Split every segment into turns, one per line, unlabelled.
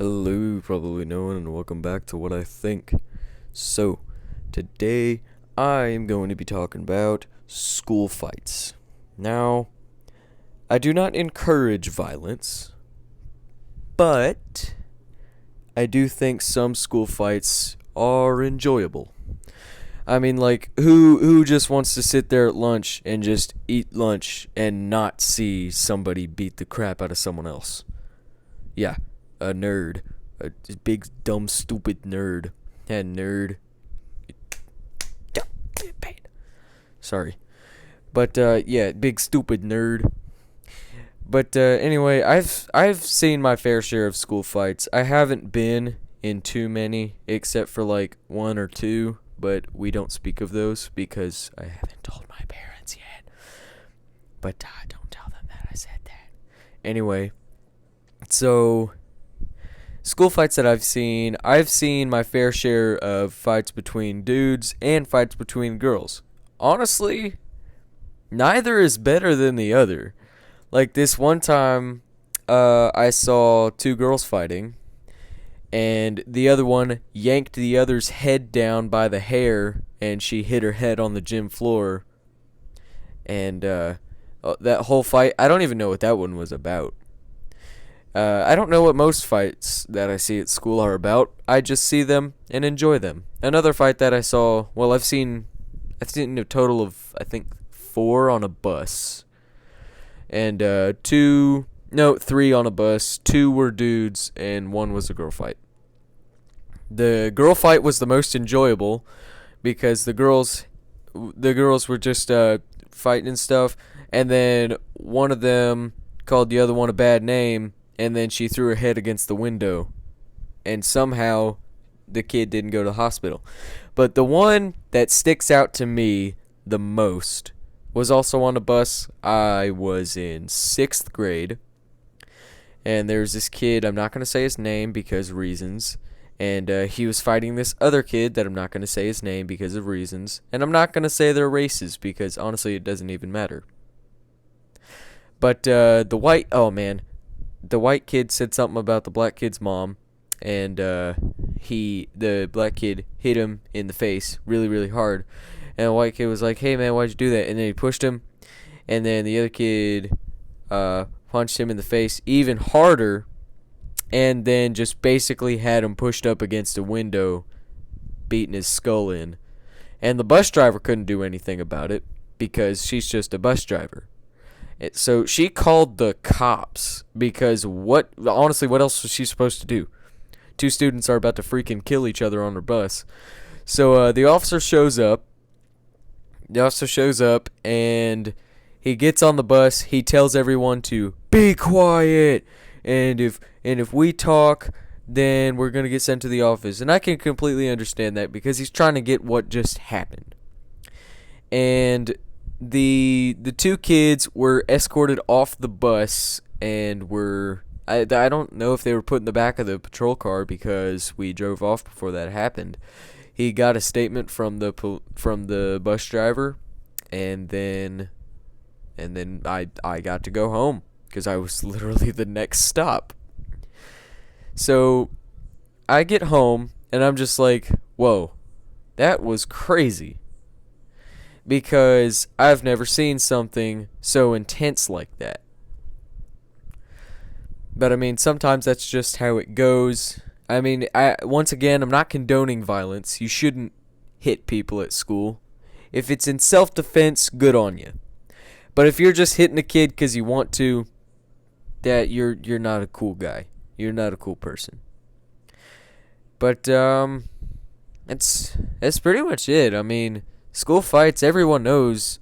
Hello, probably no one, and welcome back to What I Think. So, today I am going to be talking about school fights. Now, I do not encourage violence, but I do think some school fights are enjoyable. I mean, like, who just wants to sit there at lunch and just eat lunch and not see somebody beat the crap out of someone else? Yeah, a nerd. A big, dumb, stupid nerd. Yeah, nerd. Sorry. But, yeah, big, stupid nerd. But, anyway, I've seen my fair share of school fights. I haven't been in too many, except for, like, one or two, but we don't speak of those because I haven't told my parents yet. But, don't tell them that I said that. Anyway, so school fights that I've seen my fair share of fights between dudes and fights between girls. Honestly, neither is better than the other. Like this one time, I saw two girls fighting, and the other one yanked the other's head down by the hair, and she hit her head on the gym floor. And that whole fight, I don't even know what that one was about. I don't know what most fights that I see at school are about. I just see them and enjoy them. Another fight that I saw, well, I've seen a total of I think four on a bus, and three on a bus. Two were dudes, and one was a girl fight. The girl fight was the most enjoyable because the girls were just fighting and stuff, and then one of them called the other one a bad name, and then she threw her head against the window, and somehow the kid didn't go to the hospital. But the one that sticks out to me the most was also on a bus. I was in 6th grade, and there's this kid, I'm not going to say his name because reasons, and he was fighting this other kid that I'm not going to say his name because of reasons, and I'm not going to say their races because honestly it doesn't even matter. But the white kid said something about the black kid's mom, and the black kid hit him in the face really, really hard. And the white kid was like, "Hey man, why'd you do that?" And then he pushed him, and then the other kid punched him in the face even harder, and then just basically had him pushed up against a window, beating his skull in. And the bus driver couldn't do anything about it because she's just a bus driver. So she called the cops because honestly, what else was she supposed to do? Two students are about to freaking kill each other on her bus. So the officer shows up. And he gets on the bus. He tells everyone to be quiet. And if we talk, then we're going to get sent to the office. And I can completely understand that because he's trying to get what just happened. And the two kids were escorted off the bus and I don't know if they were put in the back of the patrol car because we drove off before that happened. He got a statement from the bus driver, and then I got to go home because I was literally the next stop. So I get home and I'm just like, whoa, that was crazy. Because I've never seen something so intense like that. But I mean, sometimes that's just how it goes. I mean, once again, I'm not condoning violence. You shouldn't hit people at school. If it's in self-defense, good on you. But if you're just hitting a kid because you want to, that you're not a cool guy. You're not a cool person. But that's pretty much it. I mean, school fights, everyone knows.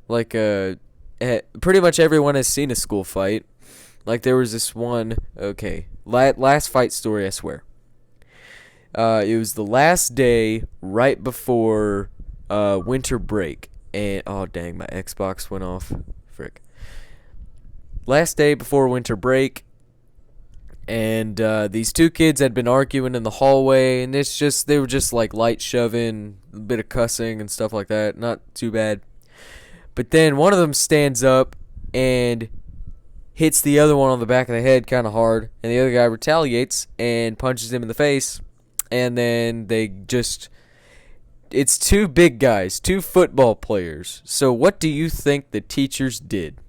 Like pretty much everyone has seen a school fight. Like there was this one. Okay, last fight story, I swear. It was the last day right before winter break, and oh dang, my Xbox went off. Frick. Last day before winter break, and these two kids had been arguing in the hallway, and they were just like light shoving, a bit of cussing and stuff like that. Not too bad. But then one of them stands up and hits the other one on the back of the head kind of hard, and the other guy retaliates and punches him in the face, and then it's two big guys, two football players. So what do you think the teachers did?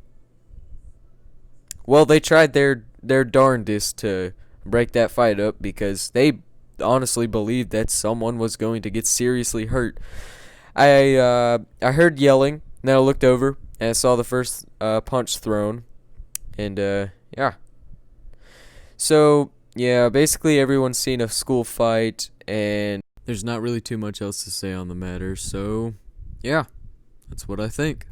Well, they tried their darndest to break that fight up because they honestly believed that someone was going to get seriously hurt. I heard yelling, and then I looked over and I saw the first punch thrown, and yeah. So yeah, basically everyone's seen a school fight, and there's not really too much else to say on the matter. So yeah, that's what I think.